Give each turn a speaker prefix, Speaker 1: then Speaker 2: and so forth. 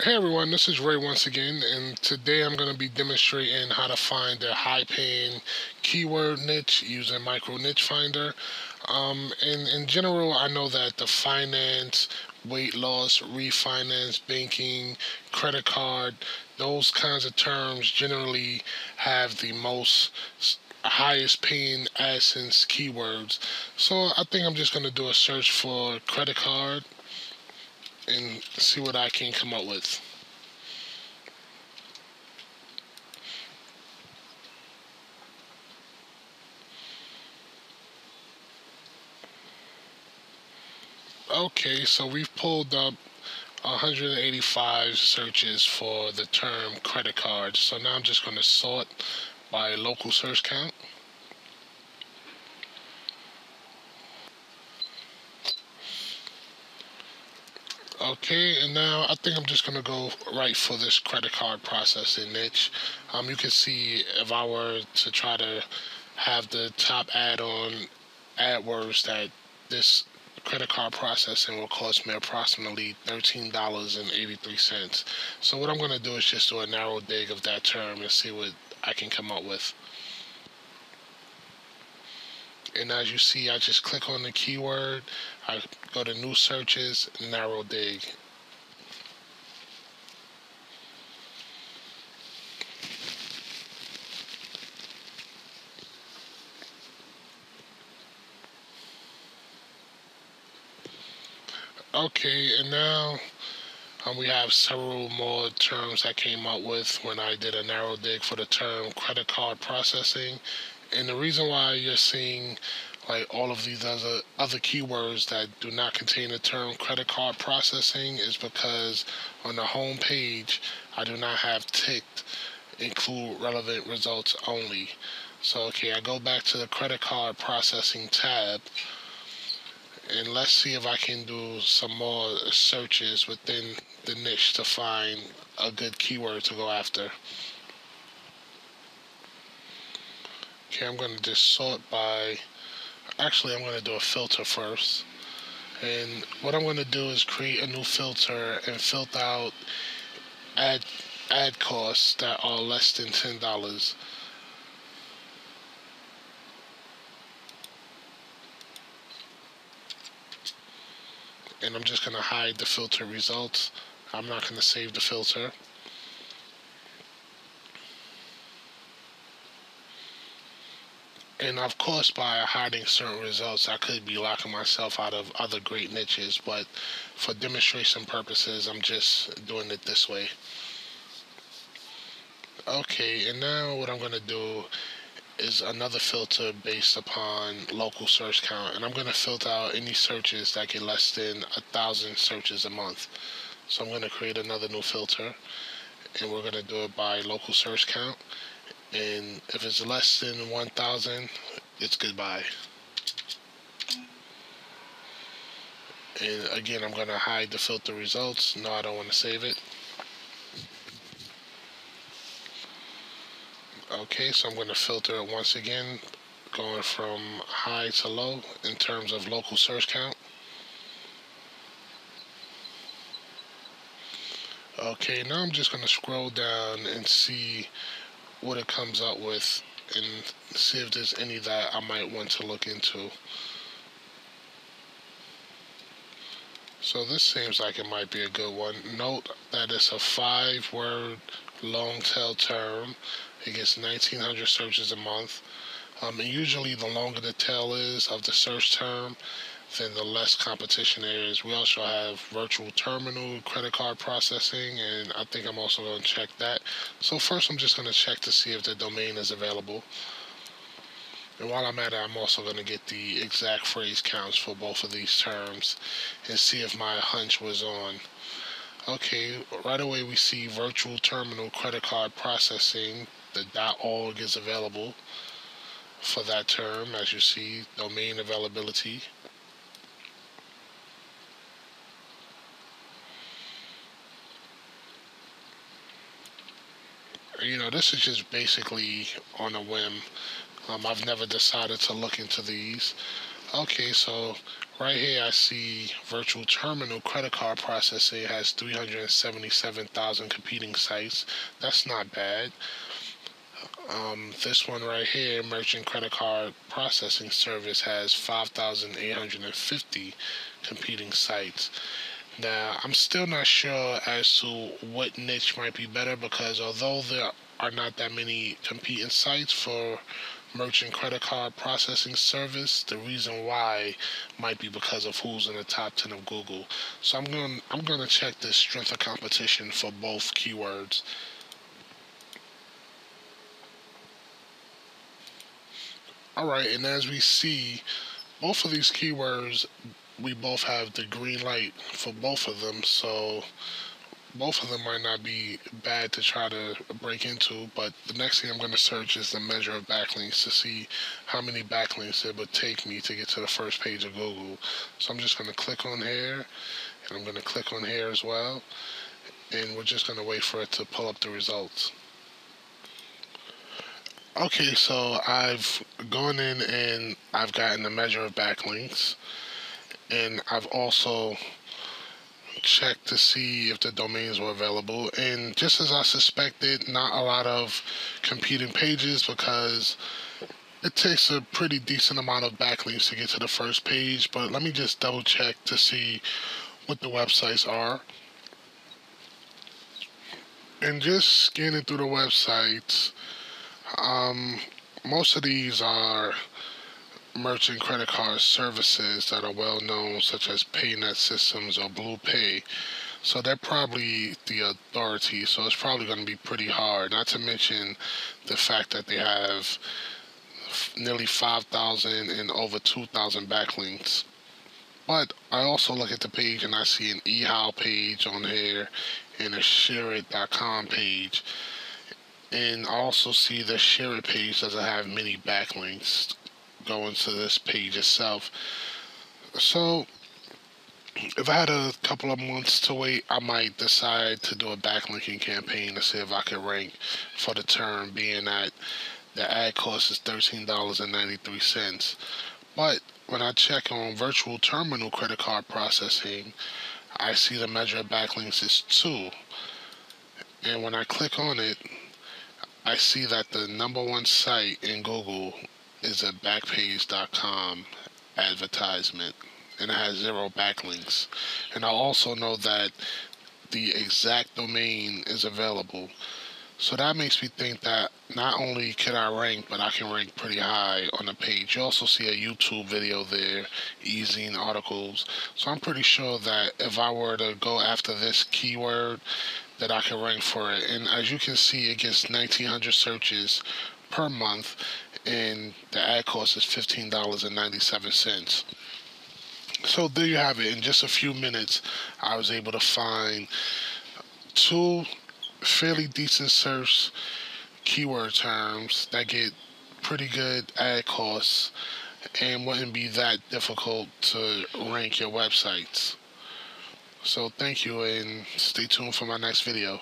Speaker 1: Hey everyone, this is Ray once again, and today I'm going to be demonstrating how to find a high-paying keyword niche using Micro Niche Finder. In general, I know that the finance, weight loss, refinance, banking, credit card, those kinds of terms generally have the highest paying AdSense keywords. So I think I'm just going to do a search for credit card and see what I can come up with. Okay, so we've pulled up 185 searches for the term credit card. So now I'm just going to sort by local search count. Okay, and now I think I'm just going to go right for this credit card processing niche. You can see if I were to try to have the top add-on AdWords that this credit card processing will cost me approximately $13.83. So what I'm going to do is just do a narrow dig of that term and see what I can come up with. And as you see, I just click on the keyword, I go to new searches, narrow dig. Okay, and now we have several more terms I came up with when I did a narrow dig for the term credit card processing. And the reason why you're seeing like all of these other keywords that do not contain the term credit card processing is because on the home page I do not have ticked include relevant results only. So okay, I go back to the credit card processing tab, and let's see if I can do some more searches within the niche to find a good keyword to go after. Okay, I'm going to just sort by, actually I'm going to do a filter first. And what I'm going to do is create a new filter and filter out ad, ad costs that are less than $10. And I'm just going to hide the filter results. I'm not going to save the filter. And of course, by hiding certain results, I could be locking myself out of other great niches, but for demonstration purposes, I'm just doing it this way. Okay, and now what I'm going to do is another filter based upon local search count, and I'm going to filter out any searches that get less than 1,000 searches a month. So I'm going to create another new filter, and we're going to do it by local search count. And if it's less than 1,000, it's goodbye. And again, I'm going to hide the filter results. No, I don't want to save it. Okay, so I'm going to filter it once again, going from high to low in terms of local search count. Okay, now I'm just going to scroll down and see what it comes up with and see if there's any that I might want to look into. So this seems like it might be a good one. Note that it's a 5-word long tail term. It gets 1,900 searches a month. And usually the longer the tail is of the search term, then the less competition there is. We also have virtual terminal credit card processing, and I think I'm also going to check that. So first I'm just going to check to see if the domain is available. And while I'm at it, I'm also going to get the exact phrase counts for both of these terms and see if my hunch was on. Okay, right away we see virtual terminal credit card processing. The .org is available for that term, as you see, domain availability. This is just basically on a whim. I've never decided to look into these. Okay, so Right here, I see virtual terminal credit card processing has 377,000 competing sites. That's not bad. This one right here, merchant credit card processing service, has 5,850 competing sites. Now, I'm still not sure as to what niche might be better because although there are not that many competing sites for merchant credit card processing service, the reason why might be because of who's in the top 10 of Google. So I'm going to check the strength of competition for both keywords. All right, and as we see, both of these keywords, we both have the green light for both of them, so both of them might not be bad to try to break into. But the next thing I'm going to search is the measure of backlinks to see how many backlinks it would take me to get to the first page of Google. So I'm just going to click on here, and I'm going to click on here as well, and we're just going to wait for it to pull up the results. Okay, so I've gone in and I've gotten the measure of backlinks, and I've also checked to see if the domains were available. And just as I suspected, not a lot of competing pages because it takes a pretty decent amount of backlinks to get to the first page. But let me just double check to see what the websites are. And just scanning through the websites, um, most of these are merchant credit card services that are well known, such as PayNet Systems or Blue Pay. So they're probably the authority, so it's probably going to be pretty hard. Not to mention the fact that they have nearly 5,000 and over 2,000 backlinks. But I also look at the page and I see an eHow page on here and a ShareIt.com page. And I also see the ShareIt page doesn't have many backlinks going to this page itself. So if I had a couple of months to wait, I might decide to do a backlinking campaign to see if I could rank for the term, being that the ad cost is $13.93. But when I check on virtual terminal credit card processing, I see the measure of backlinks is 2. And when I click on it, I see that the number one site in Google is a Backpage.com advertisement, and it has 0 backlinks. And I also know that the exact domain is available. So that makes me think that not only can I rank, but I can rank pretty high on the page. You also see a YouTube video there, easing articles. So I'm pretty sure that if I were to go after this keyword, that I can rank for it. And as you can see, it gets 1,900 searches per month, and the ad cost is $15.97. So there you have it. In just a few minutes, I was able to find 2 fairly decent search keyword terms that get pretty good ad costs and wouldn't be that difficult to rank your websites. So thank you, and stay tuned for my next video.